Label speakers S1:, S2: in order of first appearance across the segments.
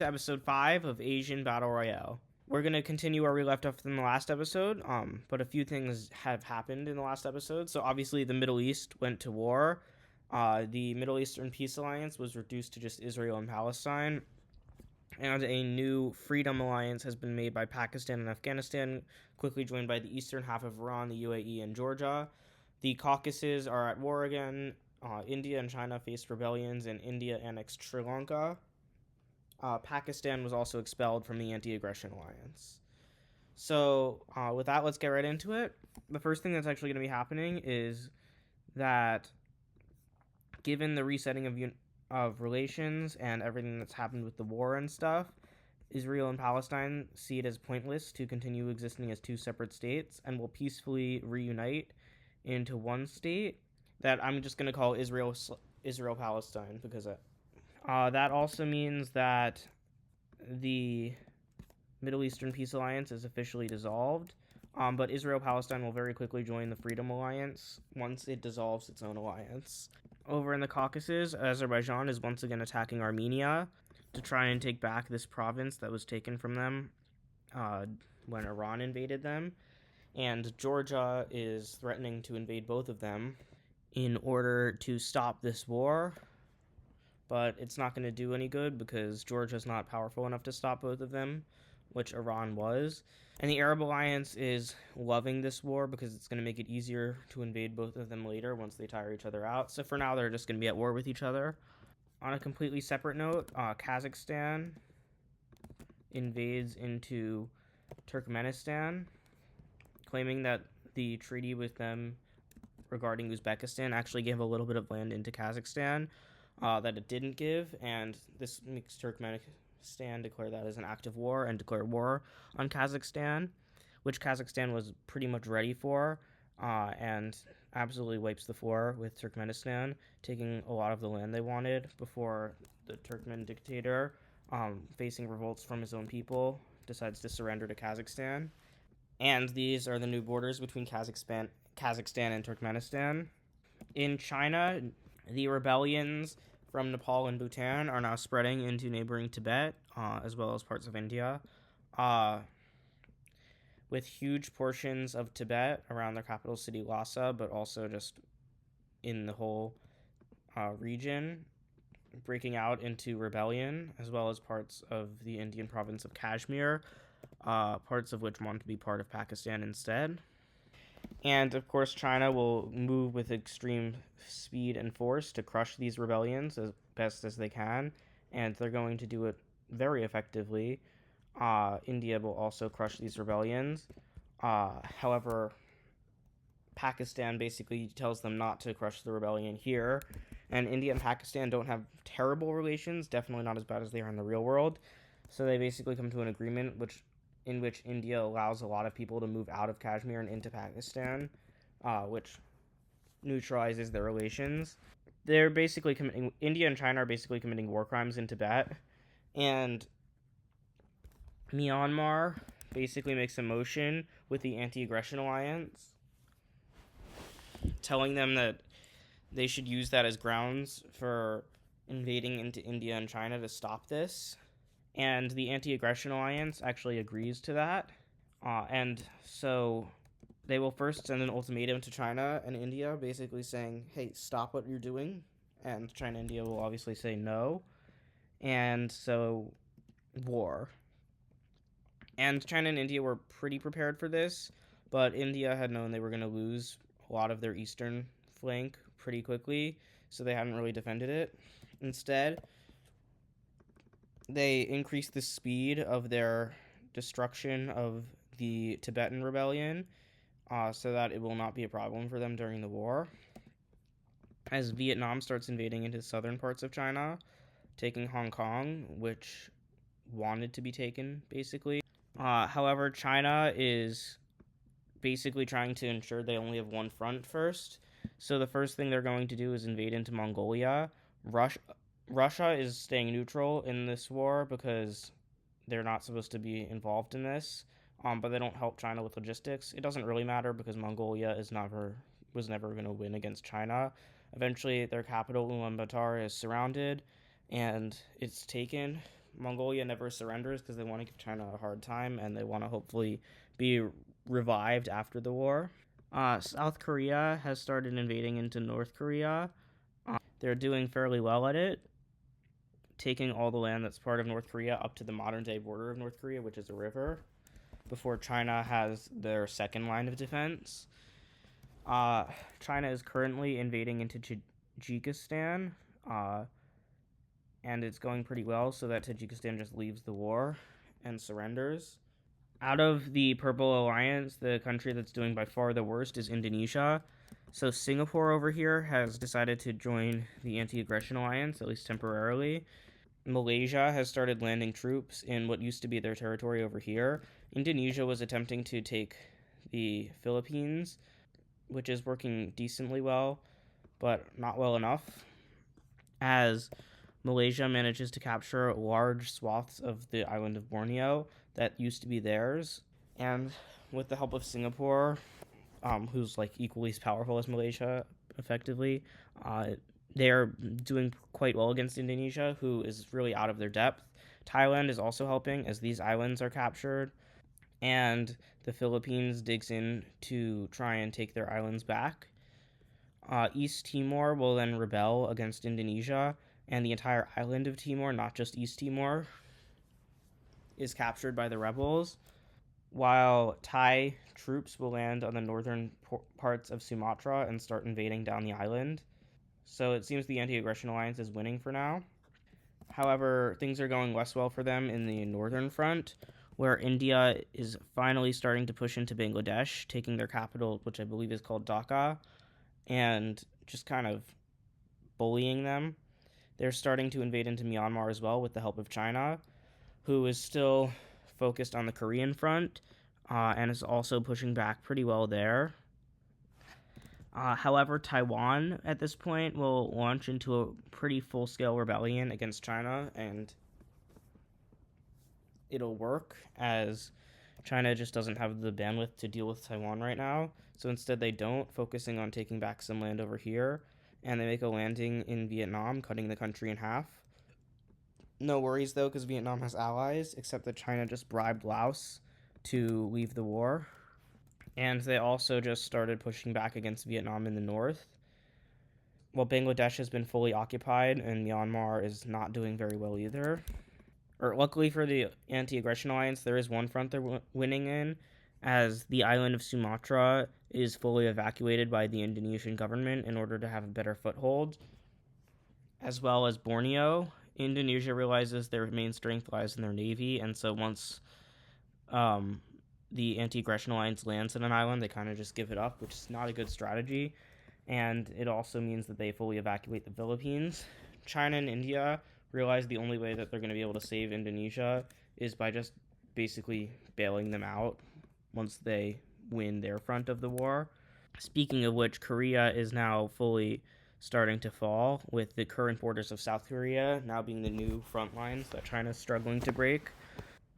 S1: Episode 5 of Asian Battle Royale. We're going to continue where we left off in the last episode, but a few things have happened in the last episode. So, obviously, the Middle East went to war. The Middle Eastern Peace Alliance was reduced to just Israel and Palestine, and a new Freedom Alliance has been made by Pakistan and Afghanistan, quickly joined by the eastern half of Iran, the UAE, and Georgia. The Caucasus are at war again. India and China faced rebellions, and India annexed Sri Lanka. Pakistan was also expelled from the Anti-Aggression Alliance. So, with that, let's get right into it. The first thing that's actually going to be happening is that, given the resetting of relations and everything that's happened with the war and stuff, Israel and Palestine see it as pointless to continue existing as two separate states and will peacefully reunite into one state that I'm just going to call Israel-Palestine because that also means that the Middle Eastern Peace Alliance is officially dissolved, but Israel-Palestine will very quickly join the Freedom Alliance once it dissolves its own alliance. Over in the Caucasus, Azerbaijan is once again attacking Armenia to try and take back this province that was taken from them when Iran invaded them, and Georgia is threatening to invade both of them in order to stop this war. But it's not going to do any good because Georgia's not powerful enough to stop both of them, which Iran was. And the Arab Alliance is loving this war because it's going to make it easier to invade both of them later once they tire each other out. So for now, they're just going to be at war with each other. On a completely separate note, Kazakhstan invades into Turkmenistan, claiming that the treaty with them regarding Uzbekistan actually gave a little bit of land into Kazakhstan that it didn't give, and this makes Turkmenistan declare that as an act of war and declare war on Kazakhstan, which Kazakhstan was pretty much ready for, and absolutely wipes the floor with Turkmenistan, taking a lot of the land they wanted before the Turkmen dictator, facing revolts from his own people, decides to surrender to Kazakhstan. And these are the new borders between Kazakhstan and Turkmenistan. In China, the rebellions from Nepal and Bhutan are now spreading into neighboring Tibet, as well as parts of India, with huge portions of Tibet around their capital city Lhasa, but also just in the whole region, breaking out into rebellion, as well as parts of the Indian province of Kashmir, parts of which want to be part of Pakistan instead. And, of course, China will move with extreme speed and force to crush these rebellions as best as they can, and they're going to do it very effectively. India will also crush these rebellions. However, Pakistan basically tells them not to crush the rebellion here, and India and Pakistan don't have terrible relations, definitely not as bad as they are in the real world, so they basically come to an agreement in which India allows a lot of people to move out of Kashmir and into Pakistan, which neutralizes their relations. India and China are basically committing war crimes in Tibet, and Myanmar basically makes a motion with the Anti-Aggression Alliance, telling them that they should use that as grounds for invading into India and China to stop this. And the Anti-Aggression Alliance actually agrees to that. And so they will first send an ultimatum to China and India, basically saying, hey, stop what you're doing. And China and India will obviously say no. And so, war. And China and India were pretty prepared for this, but India had known they were going to lose a lot of their eastern flank pretty quickly, so they hadn't really defended it. Instead, they increased the speed of their destruction of the Tibetan rebellion so that it will not be a problem for them during the war. As Vietnam starts invading into southern parts of China, taking Hong Kong, which wanted to be taken, basically. However, China is basically trying to ensure they only have one front first. So the first thing they're going to do is invade into Mongolia. Russia is staying neutral in this war because they're not supposed to be involved in this, but they don't help China with logistics. It doesn't really matter because Mongolia was never going to win against China. Eventually, their capital, Ulaanbaatar, is surrounded, and it's taken Mongolia never surrenders because they want to give China a hard time and they want to hopefully be revived after the war. South Korea has started invading into North Korea. They're doing fairly well at it, taking all the land that's part of North Korea up to the modern day border of North Korea, which is a river, before China has their second line of defense. China is currently invading into Tajikistan, and it's going pretty well, so that Tajikistan just leaves the war and surrenders. Out of the Purple Alliance, the country that's doing by far the worst is Indonesia. So Singapore over here has decided to join the Anti-Aggression Alliance, at least temporarily. Malaysia has started landing troops in what used to be their territory over here. Indonesia was attempting to take the Philippines, which is working decently well, but not well enough, as Malaysia manages to capture large swaths of the island of Borneo that used to be theirs. And with the help of Singapore, who's like equally as powerful as Malaysia, effectively, they are doing quite well against Indonesia, who is really out of their depth. Thailand is also helping as these islands are captured, and the Philippines digs in to try and take their islands back. East Timor will then rebel against Indonesia, and the entire island of Timor, not just East Timor, is captured by the rebels, while Thai troops will land on the northern parts of Sumatra and start invading down the island. So it seems the Anti-Aggression Alliance is winning for now. However, things are going less well for them in the northern front, where India is finally starting to push into Bangladesh, taking their capital, which I believe is called Dhaka, and just kind of bullying them. They're starting to invade into Myanmar as well with the help of China, who is still focused on the Korean front, and is also pushing back pretty well there. However, Taiwan at this point will launch into a pretty full-scale rebellion against China, and it'll work as China just doesn't have the bandwidth to deal with Taiwan right now. So instead they don't, focusing on taking back some land over here, and they make a landing in Vietnam, cutting the country in half. No worries though, because Vietnam has allies, except that China just bribed Laos to leave the war. And they also just started pushing back against Vietnam in the north. While Bangladesh has been fully occupied, and Myanmar is not doing very well either. Luckily for the Anti-Aggression Alliance, there is one front they're winning in, as the island of Sumatra is fully evacuated by the Indonesian government in order to have a better foothold, as well as Borneo. Indonesia realizes their main strength lies in their navy, and so once the Anti-Aggression Alliance lands in an island, they kind of just give it up, which is not a good strategy, and it also means that they fully evacuate the Philippines. China and India realize the only way that they're going to be able to save Indonesia is by just basically bailing them out once they win their front of the war. Speaking of which, Korea is now fully starting to fall, with the current borders of South Korea now being the new front lines that China's struggling to break.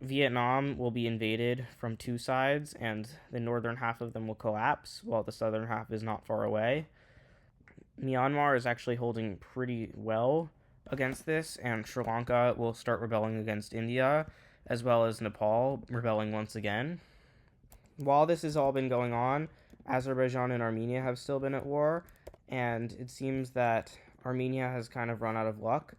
S1: Vietnam will be invaded from two sides, and the northern half of them will collapse, while the southern half is not far away. Myanmar is actually holding pretty well against this, and Sri Lanka will start rebelling against India, as well as Nepal rebelling once again. While this has all been going on, Azerbaijan and Armenia have still been at war, and it seems that Armenia has kind of run out of luck,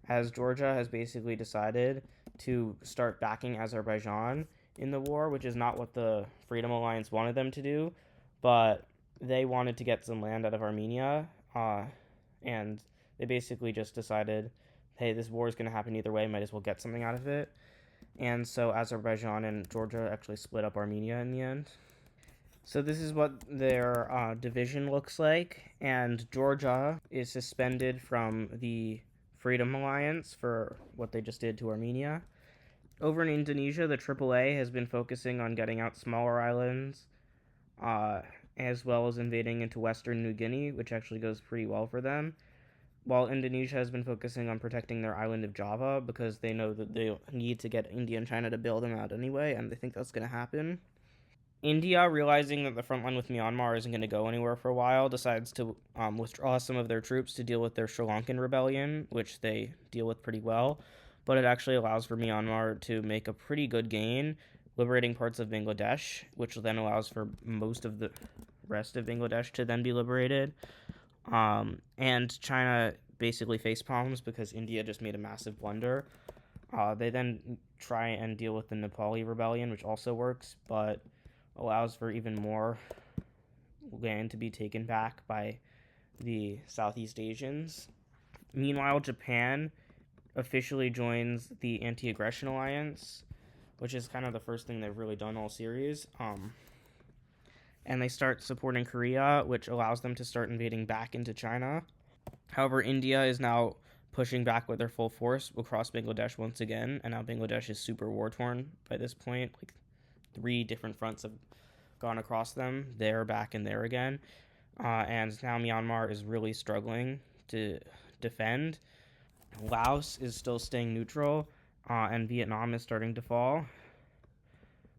S1: as Georgia has basically decided to start backing Azerbaijan in the war, which is not what the Freedom Alliance wanted them to do, but they wanted to get some land out of Armenia, and they basically just decided, hey, this war is going to happen either way, might as well get something out of it. And so Azerbaijan and Georgia actually split up Armenia in the end. So this is what their division looks like, and Georgia is suspended from the Freedom Alliance for what they just did to Armenia. Over in Indonesia, the AAA has been focusing on getting out smaller islands, as well as invading into Western New Guinea, which actually goes pretty well for them. While Indonesia has been focusing on protecting their island of Java, because they know that they need to get India and China to bail them out anyway, and they think that's going to happen. India, realizing that the front line with Myanmar isn't going to go anywhere for a while, decides to withdraw some of their troops to deal with their Sri Lankan rebellion, which they deal with pretty well. but it actually allows for Myanmar to make a pretty good gain, liberating parts of Bangladesh, which then allows for most of the rest of Bangladesh to then be liberated. And China basically face palms because India just made a massive blunder. They then try and deal with the Nepali rebellion, which also works, but allows for even more land to be taken back by the Southeast Asians. Meanwhile, Japan officially joins the Anti-Aggression Alliance, which is kind of the first thing they've really done all series. And they start supporting Korea, which allows them to start invading back into China. However, India is now pushing back with their full force across Bangladesh once again, and now Bangladesh is super war-torn by this point. Like 3 different fronts have gone across them, there, back, and there again. And now Myanmar is really struggling to defend. Laos is still staying neutral, and Vietnam is starting to fall.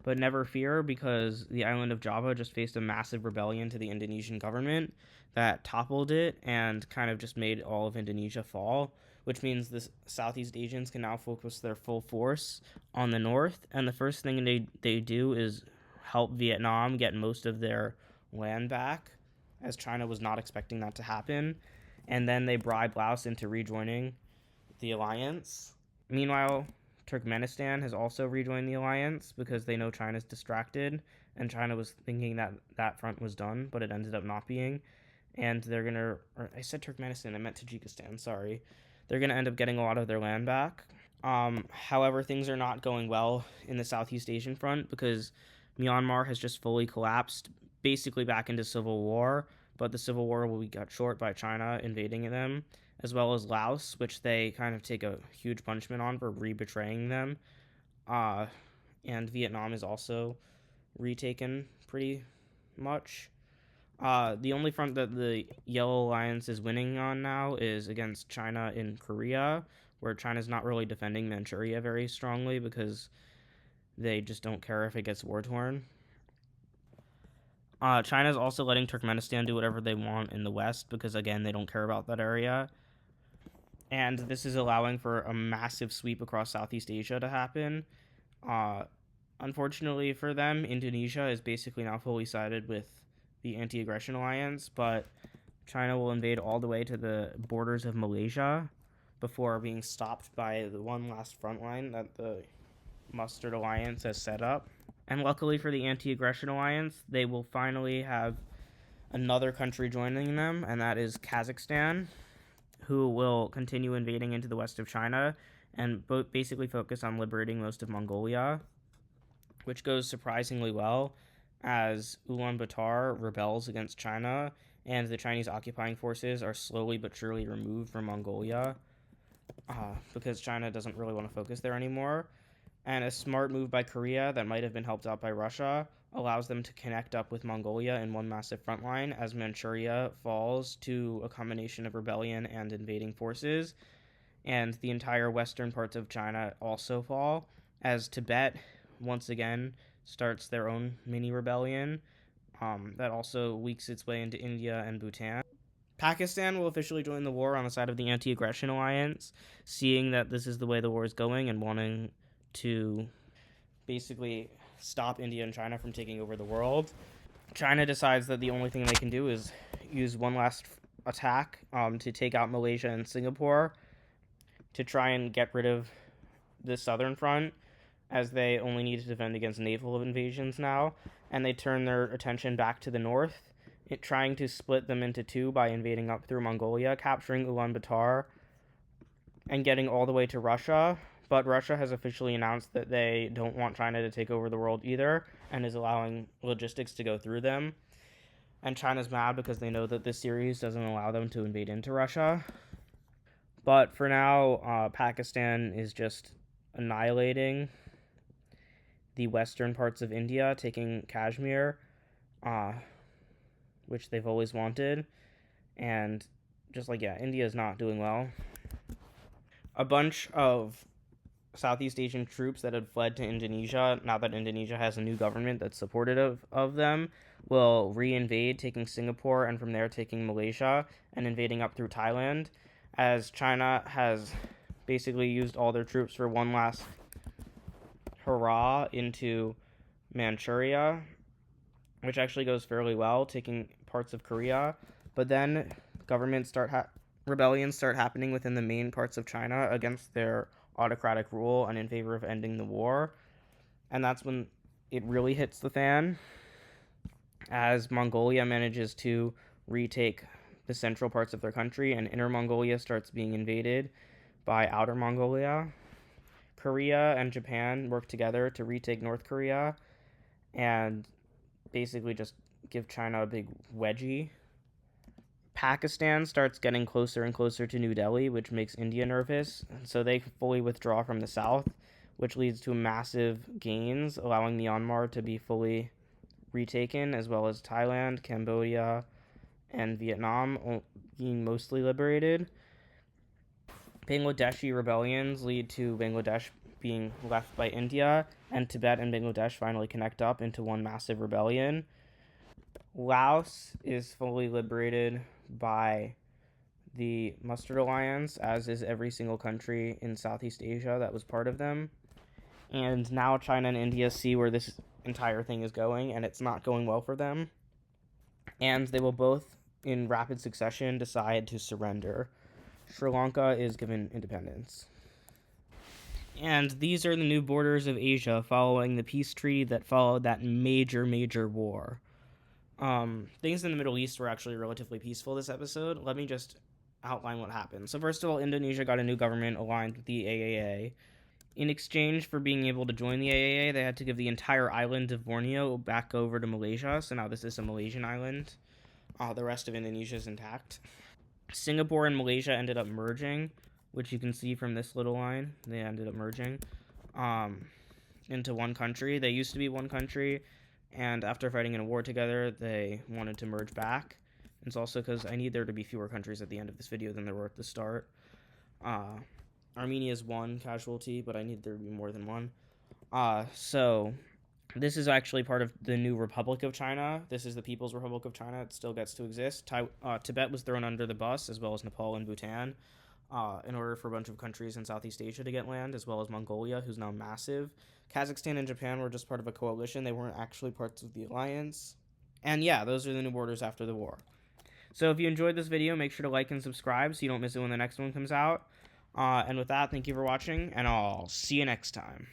S1: But never fear, because the island of Java just faced a massive rebellion to the Indonesian government that toppled it and kind of just made all of Indonesia fall, which means the Southeast Asians can now focus their full force on the north. And the first thing they do is help Vietnam get most of their land back, as China was not expecting that to happen. And then they bribe Laos into rejoining the alliance. Meanwhile, Turkmenistan has also rejoined the alliance because they know China's distracted, and China was thinking that that front was done, but it ended up not being. And they're going to, I said Turkmenistan, I meant Tajikistan, sorry. They're going to end up getting a lot of their land back. However, things are not going well in the Southeast Asian front because Myanmar has just fully collapsed, basically back into civil war, but the civil war will be cut short by China invading them, as well as Laos, which they kind of take a huge punishment on for re-betraying them. And Vietnam is also retaken pretty much. The only front that the Yellow Alliance is winning on now is against China in Korea, where China's not really defending Manchuria very strongly because they just don't care if it gets war-torn. China's also letting Turkmenistan do whatever they want in the west because, again, they don't care about that area. And this is allowing for a massive sweep across Southeast Asia to happen. Unfortunately for them, Indonesia is basically now fully sided with the Anti-Aggression Alliance, but China will invade all the way to the borders of Malaysia before being stopped by the one last front line that the Mustard Alliance has set up. And luckily for the Anti-Aggression Alliance, they will finally have another country joining them, and that is Kazakhstan, who will continue invading into the west of China and basically focus on liberating most of Mongolia, which goes surprisingly well as Ulaanbaatar rebels against China and the Chinese occupying forces are slowly but surely removed from Mongolia because China doesn't really want to focus there anymore. And a smart move by Korea that might have been helped out by Russia allows them to connect up with Mongolia in one massive front line as Manchuria falls to a combination of rebellion and invading forces, and the entire western parts of China also fall as Tibet once again starts their own mini rebellion that also leaks its way into India and Bhutan. Pakistan will officially join the war on the side of the Anti-Aggression Alliance, seeing that this is the way the war is going and wanting to basically stop India and China from taking over the world. China decides that the only thing they can do is use one last attack to take out Malaysia and Singapore to try and get rid of the southern front, as they only need to defend against naval invasions now, and they turn their attention back to the north, trying to split them into two by invading up through Mongolia, capturing Ulaanbaatar, and getting all the way to Russia. But Russia has officially announced that they don't want China to take over the world either, and is allowing logistics to go through them. And China's mad because they know that this series doesn't allow them to invade into Russia. But for now, Pakistan is just annihilating the western parts of India, taking Kashmir, which they've always wanted. And just like, yeah, India is not doing well. A bunch of Southeast Asian troops that had fled to Indonesia, now that Indonesia has a new government that's supportive of them, will re-invade, taking Singapore and from there taking Malaysia and invading up through Thailand, as China has basically used all their troops for one last hurrah into Manchuria, which actually goes fairly well, taking parts of Korea. But then rebellions start happening within the main parts of China against their autocratic rule and in favor of ending the war. And that's when it really hits the fan, as Mongolia manages to retake the central parts of their country, and Inner Mongolia starts being invaded by Outer Mongolia. Korea and Japan work together to retake North Korea and basically just give China a big wedgie. Pakistan starts getting closer and closer to New Delhi, which makes India nervous, so they fully withdraw from the south, which leads to massive gains, allowing Myanmar to be fully retaken, as well as Thailand, Cambodia, and Vietnam being mostly liberated. Bangladeshi rebellions lead to Bangladesh being left by India, and Tibet and Bangladesh finally connect up into one massive rebellion. Laos is fully liberated by the Mustard Alliance, as is every single country in Southeast Asia that was part of them. And now China and India see where this entire thing is going, and it's not going well for them. And they will both, in rapid succession, decide to surrender. Sri Lanka is given independence. And these are the new borders of Asia following the peace treaty that followed that major war. Things in the Middle East were actually relatively peaceful this episode. Let me just outline what happened. So first of all, Indonesia got a new government aligned with the AAA. In exchange for being able to join the AAA, they had to give the entire island of Borneo back over to Malaysia. So now this is a Malaysian island. The rest of Indonesia is intact. Singapore and Malaysia ended up merging, which you can see from this little line. They ended up merging into one country. They used to be one country, and after fighting in a war together, they wanted to merge back. It's also because I need there to be fewer countries at the end of this video than there were at the start. Armenia is one casualty, but I need there to be more than one. So this is actually part of the new Republic of China. This is the People's Republic of China. It still gets to exist. Tibet was thrown under the bus, as well as Nepal and Bhutan, in order for a bunch of countries in Southeast Asia to get land, as well as Mongolia, who's now massive. Kazakhstan and Japan were just part of a coalition. They weren't actually parts of the alliance. And yeah, those are the new borders after the war. So if you enjoyed this video, make sure to like and subscribe so you don't miss it when the next one comes out. And with that, thank you for watching, and I'll see you next time.